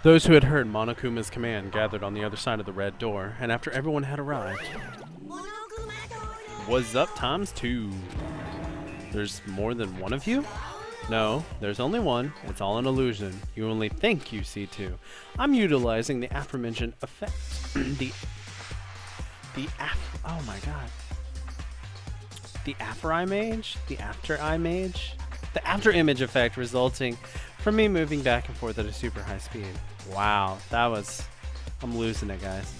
Those who had heard Monokuma's command gathered on the other side of the red door, and after everyone had arrived, was up times two. There's more than one of you? No, there's only one. It's all an illusion. You only think you see two. I'm utilizing the aforementioned effect. Oh my god. The after image? The after image? The after image effect resulting from me moving back and forth at a super high speed. Wow, that was... I'm losing it, guys.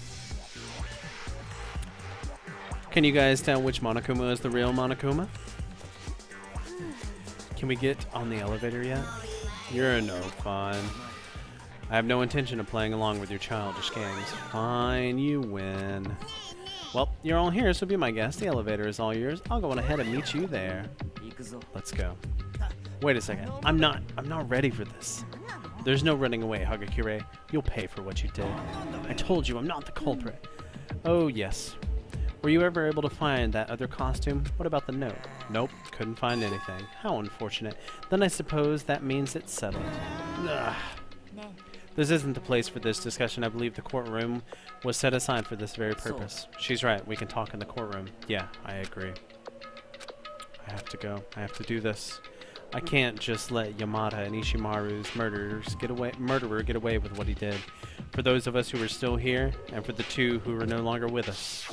Can you guys tell which Monokuma is the real Monokuma? Can we get on the elevator yet? You're no fun. I have no intention of playing along with your childish games. Fine, you win. Well, you're all here, so be my guest. The elevator is all yours. I'll go on ahead and meet you there. Let's go. Wait a second. I'm not ready for this. There's no running away, Hagakure. You'll pay for what you did. I told you I'm not the culprit. Oh, yes. Were you ever able to find that other costume? What about the note? Nope, couldn't find anything. How unfortunate. Then I suppose that means it's settled. Ugh. This isn't the place for this discussion. I believe the courtroom was set aside for this very purpose. She's right. We can talk in the courtroom. Yeah, I agree. I have to go. I have to do this. I can't just let Yamada and Ishimaru's murderer get away with what he did. For those of us who are still here, and for the two who are no longer with us.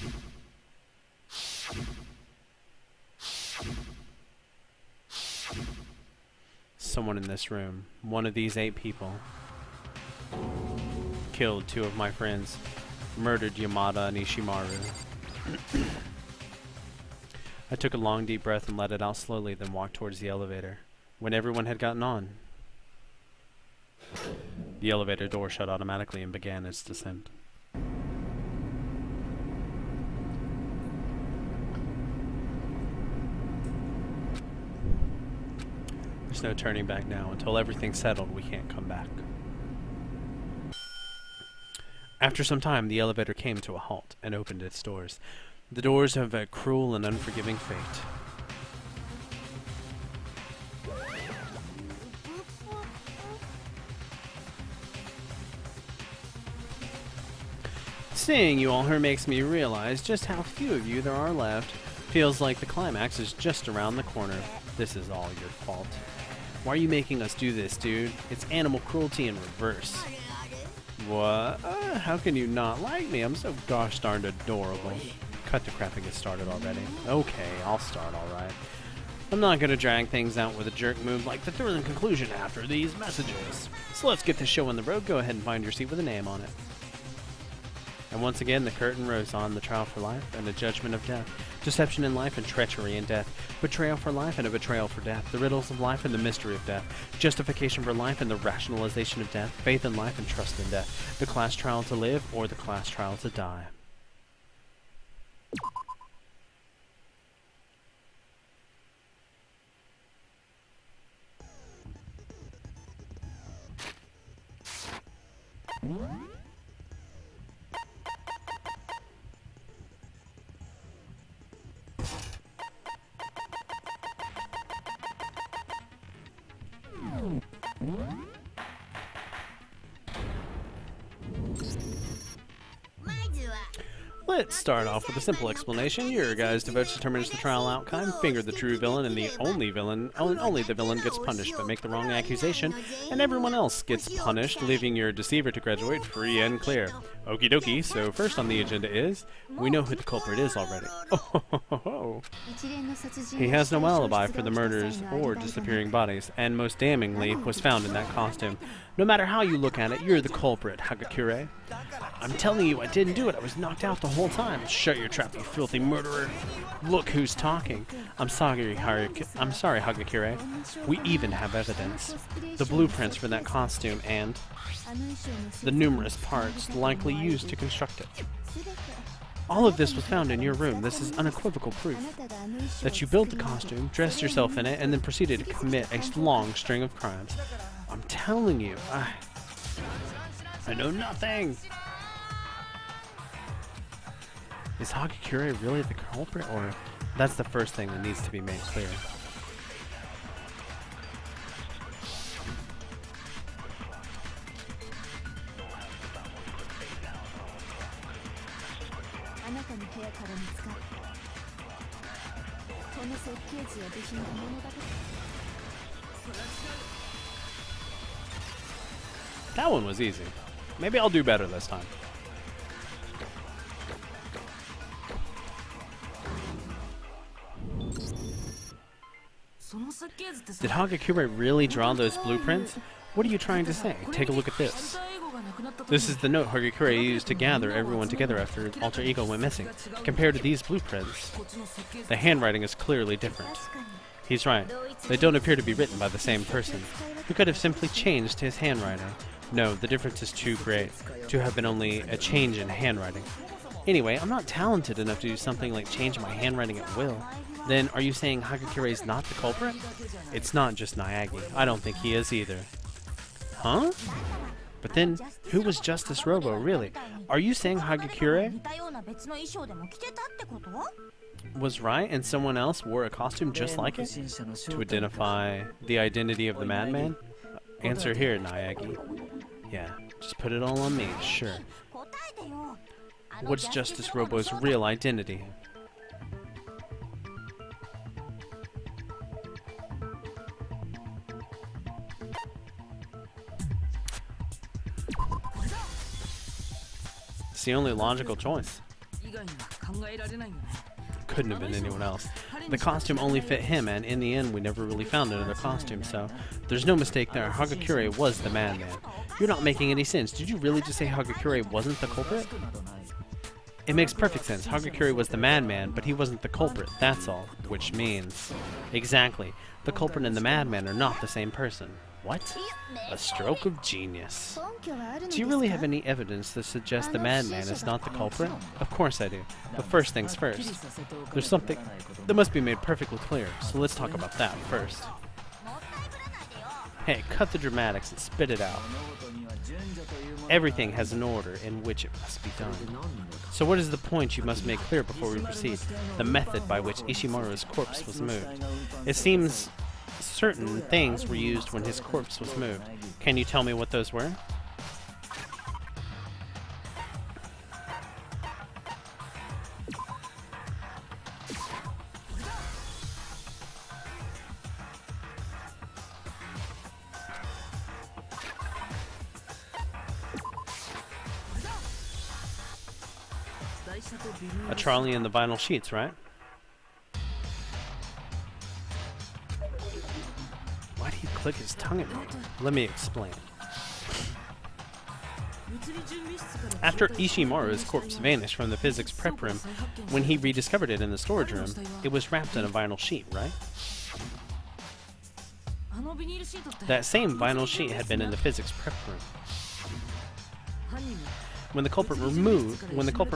Someone in this room, one of these 8 people, killed 2 of my friends, murdered Yamada and Ishimaru. I took a long deep breath and let it out slowly, then walked towards the elevator. When everyone had gotten on, the elevator door shut automatically and began its descent. There's no turning back now. Until everything's settled, we can't come back. After some time, the elevator came to a halt and opened its doors. The doors have a cruel and unforgiving fate. Seeing you all here makes me realize just how few of you there are left. Feels like the climax is just around the corner. This is all your fault. Why are you making us do this, dude? It's animal cruelty in reverse. What? How can you not like me? I'm so gosh darned adorable. Cut the crap and get started already. Okay, I'll start alright. I'm not gonna drag things out with a jerk move like the thrilling conclusion after these messages. So let's get this show on the road. Go ahead and find your seat with a name on it. And once again, the curtain rose on the trial for life and the judgment of death. Deception in life and treachery in death. Betrayal for life and a betrayal for death. The riddles of life and the mystery of death. Justification for life and the rationalization of death. Faith in life and trust in death. The class trial to live or the class trial to die. Let's start off with a simple explanation. Your guys' devotes determines the trial outcome, finger the true villain, and the only villain, only the villain gets punished, but make the wrong accusation, and everyone else gets punished, leaving your deceiver to graduate free and clear. Okie dokie, so first on the agenda is, we know who the culprit is already. Oh. He has no alibi for the murders or disappearing bodies, and most damningly was found in that costume. No matter how you look at it, you're the culprit, Hagakure. I'm telling you, I didn't do it. I was knocked out the whole time. Shut your trap, you filthy murderer. Look who's talking. I'm sorry, Hagakure. We even have evidence. The blueprints for that costume and the numerous parts likely used to construct it. All of this was found in your room. This is unequivocal proof that you built the costume, dressed yourself in it, and then proceeded to commit a long string of crimes. I'm telling you, I know nothing. Is Hagakure really the culprit, or that's the first thing that needs to be made clear? That one was easy. Maybe I'll do better this time. Did Hagakure really draw those blueprints? What are you trying to say? Take a look at this. This is the note Hagakure used to gather everyone together after Alter Ego went missing. Compared to these blueprints, the handwriting is clearly different. He's right. They don't appear to be written by the same person. Who could have simply changed his handwriting? No, the difference is too great to have been only a change in handwriting. Anyway, I'm not talented enough to do something like change my handwriting at will. Then, are you saying Hagakure is not the culprit? It's not just Naegi. I don't think he is either. Huh? But then, who was Justice Robo, really? Are you saying Hagakure was right and someone else wore a costume just like it? To identify the identity of the madman? Answer here, Naegi. Yeah, just put it all on me, sure. What's Justice Robo's real identity? It's the only logical choice. Couldn't have been anyone else. The costume only fit him, and in the end we never really found another costume, so there's no mistake there. Hagakure was the madman. You're not making any sense. Did you really just say Hagakure wasn't the culprit? It makes perfect sense. Hagakure was the madman, but he wasn't the culprit, that's all. Which means... Exactly. The culprit and the madman are not the same person. What? A stroke of genius. Do you really have any evidence that suggests the madman is not the culprit? Of course I do. But first things first. There's something that must be made perfectly clear, so let's talk about that first. Hey, cut the dramatics and spit it out. Everything has an order in which it must be done. So what is the point you must make clear before we proceed? The method by which Ishimaru's corpse was moved. It seems certain things were used when his corpse was moved. Can you tell me what those were? A trolley and the vinyl sheets, right? Why do you click his tongue at me? Let me explain. After Ishimaru's corpse vanished from the physics prep room, when he rediscovered it in the storage room, it was wrapped in a vinyl sheet, right? That same vinyl sheet had been in the physics prep room. When the culprit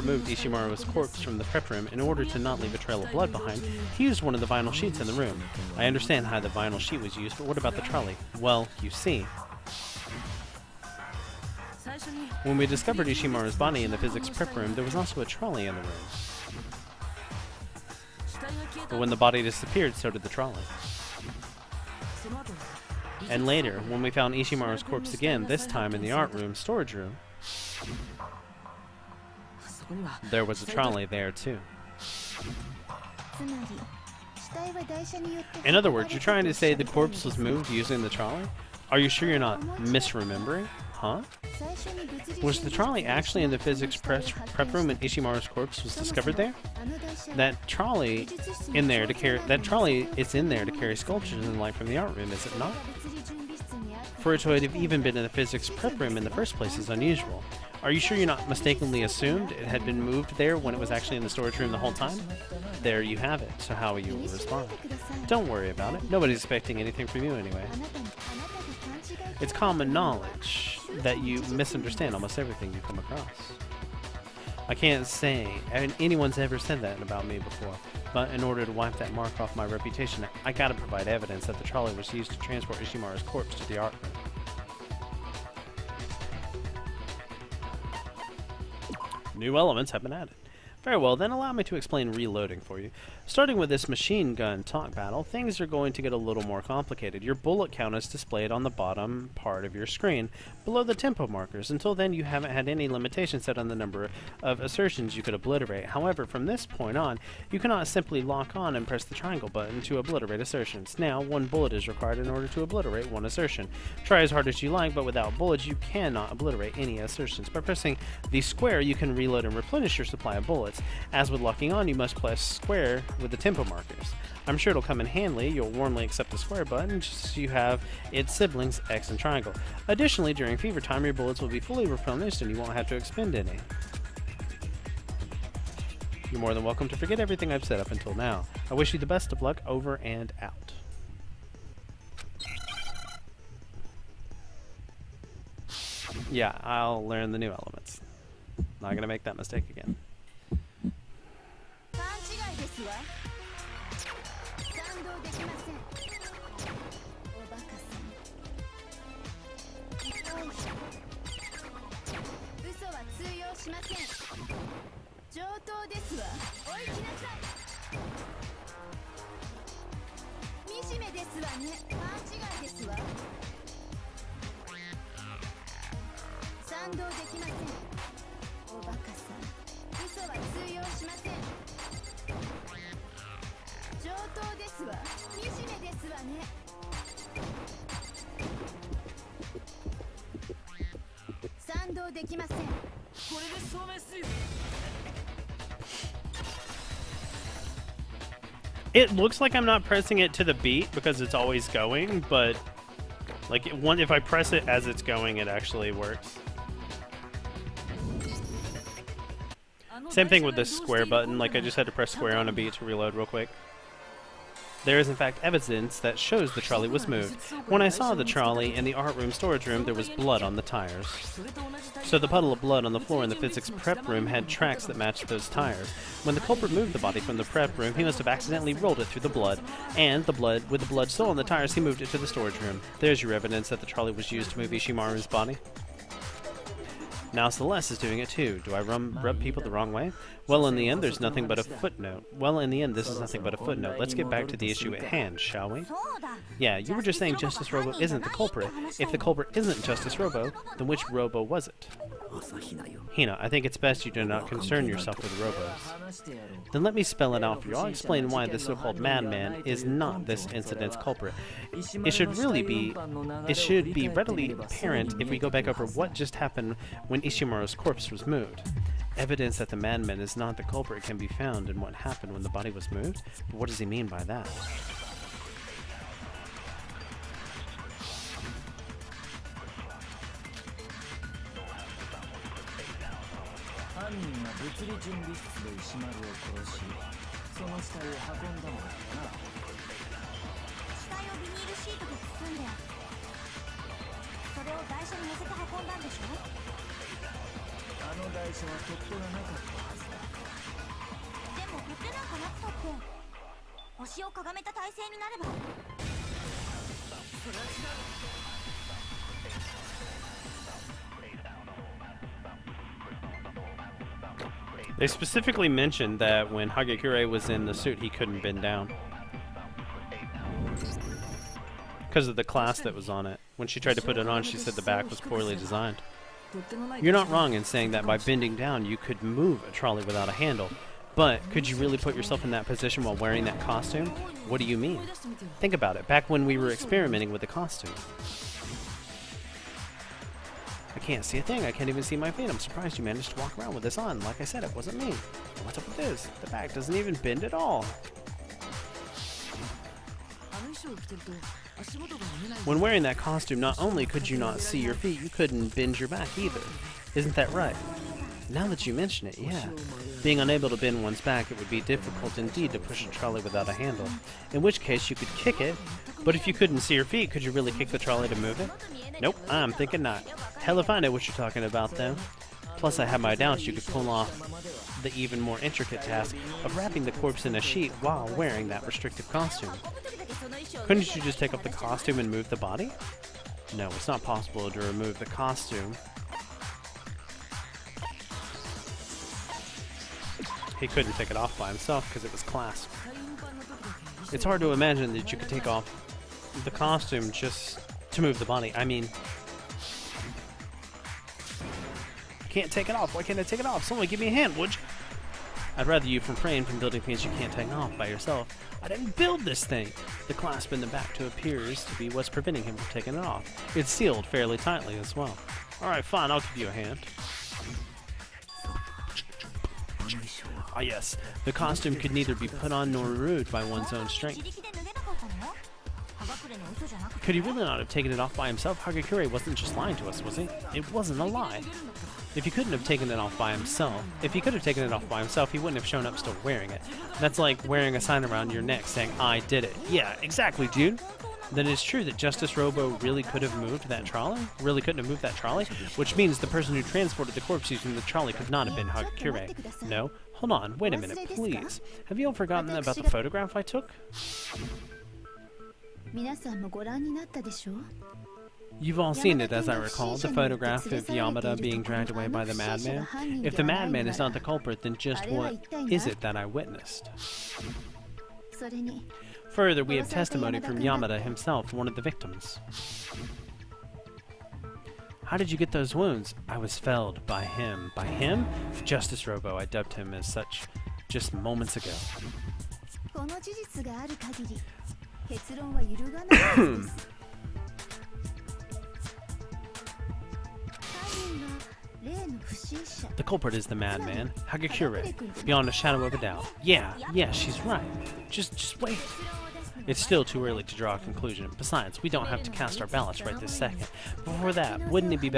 moved Ishimaru's corpse from the prep room in order to not leave a trail of blood behind, he used one of the vinyl sheets in the room. I understand how the vinyl sheet was used, but what about the trolley? Well, you see. When we discovered Ishimaru's body in the physics prep room, there was also a trolley in the room. But when the body disappeared, so did the trolley. And later, when we found Ishimaru's corpse again, this time in the art room, storage room, there was a trolley there too. In other words, you're trying to say the corpse was moved using the trolley? Are you sure you're not misremembering? Huh? Was the trolley actually in the physics prep room when Ishimaru's corpse was discovered there? That trolley is in there to carry sculptures and light from the art room, is it not? For it to have even been in the physics prep room in the first place is unusual. Are you sure you're not mistakenly assumed it had been moved there when it was actually in the storage room the whole time? There you have it, so how will you respond? Don't worry about it. Nobody's expecting anything from you anyway. It's common knowledge that you misunderstand almost everything you come across. I can't say anyone's ever said that about me before, but in order to wipe that mark off my reputation, I gotta provide evidence that the trolley was used to transport Ishimaru's corpse to the art room. New elements have been added. Very well, then allow me to explain reloading for you. Starting with this machine gun talk battle, things are going to get a little more complicated. Your bullet count is displayed on the bottom part of your screen, below the tempo markers. Until then, you haven't had any limitations set on the number of assertions you could obliterate. However, from this point on, you cannot simply lock on and press the triangle button to obliterate assertions. Now, 1 bullet is required in order to obliterate 1 assertion. Try as hard as you like, but without bullets, you cannot obliterate any assertions. By pressing the square, you can reload and replenish your supply of bullets. As with locking on, you must press square with the tempo markers. I'm sure it'll come in handy. You'll warmly accept the square button just as you have its siblings X and triangle. Additionally, during fever time, your bullets will be fully replenished and you won't have to expend any. You're more than welcome to forget everything I've said up until now. I wish you the best of luck. Over and out. Yeah, I'll learn the new elements. Not gonna make that mistake again. It looks like I'm not pressing it to the beat because it's always going, but like if I press it as it's going, it actually works. Same thing with this square button, like I just had to press square on a beat to reload real quick. There is in fact evidence that shows the trolley was moved. When I saw the trolley in the art room storage room, there was blood on the tires. So the puddle of blood on the floor in the physics prep room had tracks that matched those tires. When the culprit moved the body from the prep room, he must have accidentally rolled it through the blood, and with the blood still on the tires, he moved it to the storage room. There's your evidence that the trolley was used to move Ishimaru's body. Now Celeste is doing it too. Do I rub people the wrong way? Well, in the end, there's nothing but a footnote. This is nothing but a footnote. Let's get back to the issue at hand, shall we? Yeah, you were just saying Justice Robo isn't the culprit. If the culprit isn't Justice Robo, then which Robo was it? Hina, I think it's best you do not concern yourself with Robos. Then let me spell it out for you. I'll explain why the so-called madman is not this incident's culprit. It should be readily apparent if we go back over what just happened when Ishimaru's corpse was moved. Evidence that the madman is not the culprit can be found in what happened when the body was moved. But what does he mean by that? They specifically mentioned that when Hagekure was in the suit, he couldn't bend down because of the clasp that was on it. When she tried to put it on, she said the back was poorly designed. You're not wrong in saying that by bending down, you could move a trolley without a handle. But could you really put yourself in that position while wearing that costume? What do you mean? Think about it. Back when we were experimenting with the costume. I can't see a thing. I can't even see my feet. I'm surprised you managed to walk around with this on. Like I said, it wasn't me. What's up with this? The back doesn't even bend at all. When wearing that costume, not only could you not see your feet, you couldn't bend your back either. Isn't that right? Now that you mention it, yeah. Being unable to bend one's back, it would be difficult indeed to push a trolley without a handle. In which case, you could kick it, but if you couldn't see your feet, could you really kick the trolley to move it? Nope, I'm thinking not. Hell if I know what you're talking about, though. Plus, I have my doubts you could pull off the even more intricate task of wrapping the corpse in a sheet while wearing that restrictive costume. Couldn't you just take off the costume and move the body? No, it's not possible to remove the costume. he couldn't take it off by himself because it was clasped. It's hard to imagine that you could take off the costume just to move the body. I mean, I can't take it off. Why can't I take it off? Someone give me a hand, would you? I'd rather you refrain from building things you can't take off by yourself. I didn't build this thing. The clasp in the back appears to be what's preventing him from taking it off. It's sealed fairly tightly as well. Alright, fine, I'll give you a hand. Ah yes, the costume could neither be put on nor removed by one's own strength. Could he really not have taken it off by himself? Hagakure wasn't just lying to us, was he? It wasn't a lie. If he couldn't have taken it off by himself, he wouldn't have shown up still wearing it. That's like wearing a sign around your neck saying, I did it. Yeah, exactly, dude. Then it's true that Justice Robo really could have moved that trolley? Which means the person who transported the corpse using the trolley could not have been Hagakure. No? Hold on, wait a minute, please. Have you all forgotten about the photograph I took? You've all seen it, as I recall, the photograph of Yamada being dragged away by the madman. If the madman is not the culprit, then just what is it that I witnessed? Further, we have testimony from Yamada himself, one of the victims. How did you get those wounds? I was felled by him. By him? Justice Robo, I dubbed him as such just moments ago. The culprit is the madman, Hagakure, beyond a shadow of a doubt. Yeah, she's right. Just wait. It's still too early to draw a conclusion. Besides, we don't have to cast our ballots right this second. Before that, wouldn't it be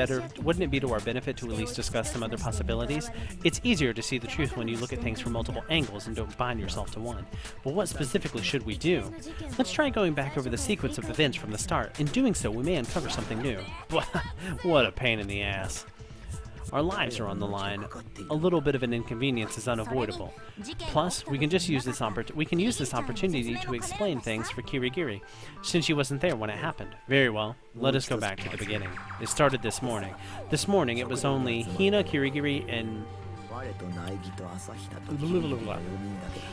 to our benefit to at least discuss some other possibilities? It's easier to see the truth when you look at things from multiple angles and don't bind yourself to one. But what specifically should we do? Let's try going back over the sequence of events from the start. In doing so, we may uncover something new. What a pain in the ass. Our lives are on the line. A little bit of an inconvenience is unavoidable. Plus, we can use this opportunity to explain things for Kirigiri, since she wasn't there when it happened. Very well. Let us go back to the beginning. It started this morning. This morning, it was only Hina, Kirigiri, and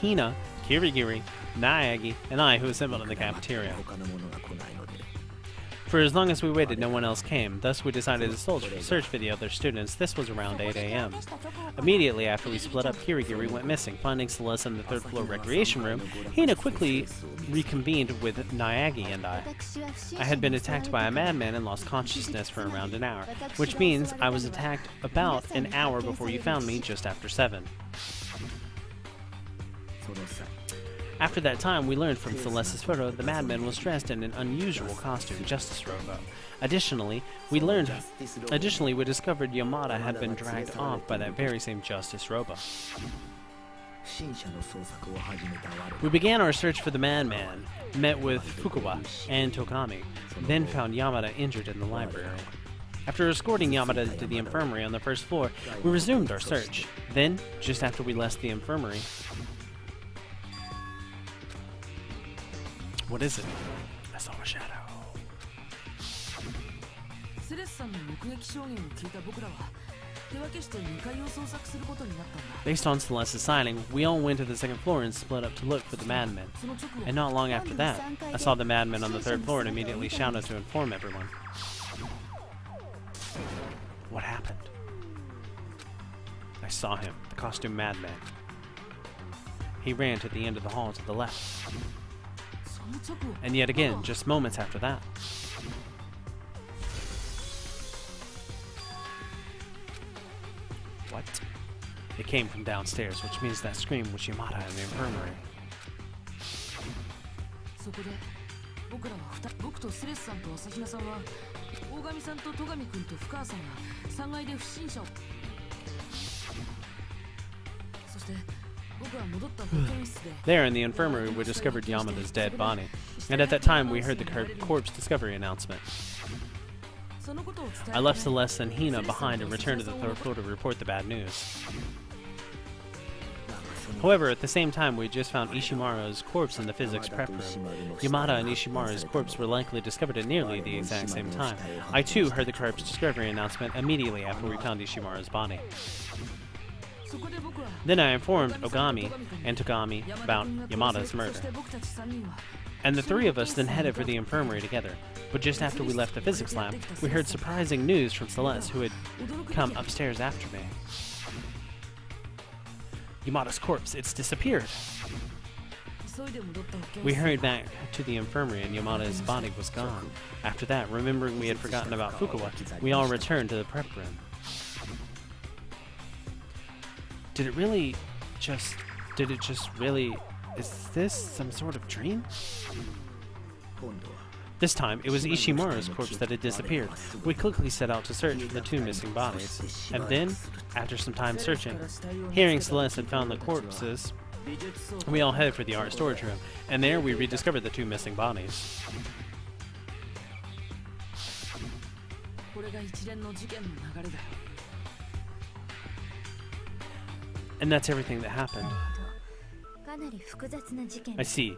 Hina, Kirigiri, Naegi, and I who assembled in the cafeteria. For as long as we waited, no one else came. Thus, we decided to search for the other students. This was around 8 a.m. Immediately after we split up, Kirigiri went missing. Finding Celeste in the third-floor recreation room, Hina quickly reconvened with Naegi and I. I had been attacked by a madman and lost consciousness for around an hour, which means I was attacked about an hour before you found me, just after 7. After that time, we learned from Celeste's photo that the madman was dressed in an unusual costume, Justice Robo. Additionally, we discovered Yamada had been dragged off by that very same Justice Robo. We began our search for the madman, met with Fukuba and Tokami, then found Yamada injured in the library. After escorting Yamada to the infirmary on the first floor, we resumed our search. Then, just after we left the infirmary... What is it? I saw a shadow. Based on Celeste's sighting, we all went to the second floor and split up to look for the madman. And not long after that, I saw the madman on the third floor and immediately shouted to inform everyone. What happened? I saw him, the costume madman. He ran to the end of the hall to the left. And yet again, just moments after that. What? It came from downstairs, which means that scream was Yamada in the infirmary. There in the infirmary, we discovered Yamada's dead body, and at that time we heard the corpse discovery announcement. I left Celeste and Hina behind and returned to the third floor to report the bad news. However, at the same time, we had just found Ishimaru's corpse in the physics prep room. Yamada and Ishimaru's corpse were likely discovered at nearly the exact same time. I too heard the corpse discovery announcement immediately after we found Ishimaru's body. Then I informed Ogami and Togami about Yamada's murder. And the three of us then headed for the infirmary together. But just after we left the physics lab, we heard surprising news from Celeste, who had come upstairs after me. Yamada's corpse, it's disappeared. We hurried back to the infirmary and Yamada's body was gone. After that, remembering we had forgotten about Fukawa, we all returned to the prep room. Did it just really... Is this some sort of dream? This time, it was Ishimaru's corpse that had disappeared. We quickly set out to search for the two missing bodies. And then, after some time searching, hearing Celeste had found the corpses, we all headed for the art storage room, and there we rediscovered the two missing bodies. And that's everything that happened. I see.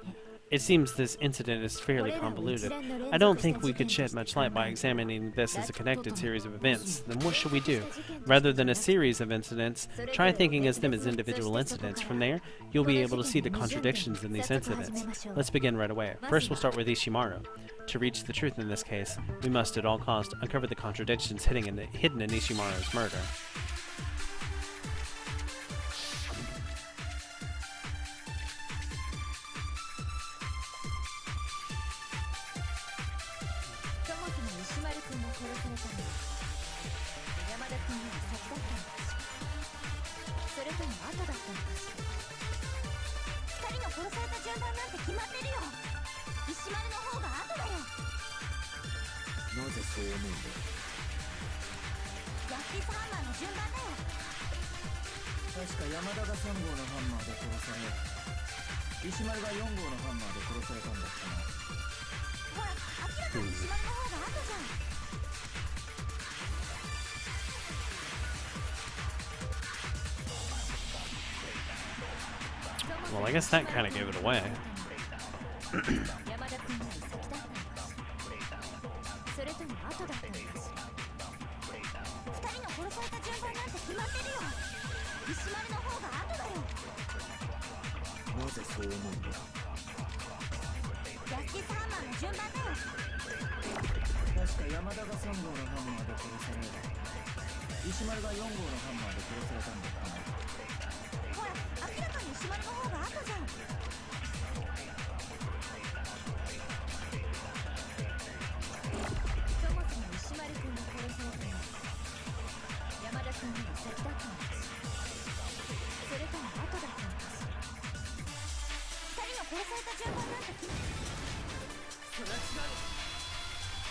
It seems this incident is fairly convoluted. I don't think we could shed much light by examining this as a connected series of events. Then what should we do? Rather than a series of incidents, try thinking of them as individual incidents. From there, you'll be able to see the contradictions in these incidents. Let's begin right away. First, we'll start with Ishimaru. To reach the truth in this case, we must at all costs uncover the contradictions hidden in Ishimaru's murder. Well, I guess that kind of gave it away.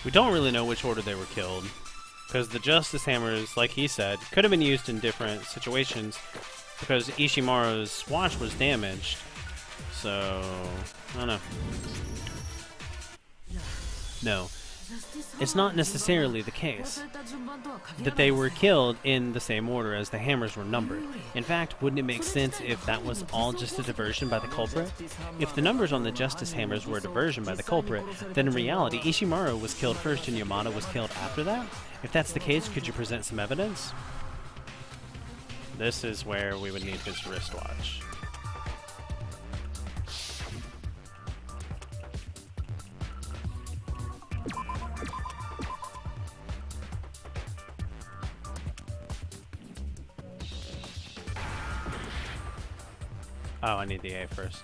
We don't really know which order they were killed, because the Justice Hammers, like he said, could have been used in different situations, because Ishimaru's watch was damaged. So, I don't know. No, it's not necessarily the case that they were killed in the same order as the hammers were numbered. In fact, wouldn't it make sense if that was all just a diversion by the culprit? If the numbers on the Justice Hammers were a diversion by the culprit, then in reality, Ishimaru was killed first and Yamada was killed after that? If that's the case, could you present some evidence? This is where we would need his wristwatch. Oh, I need the A first.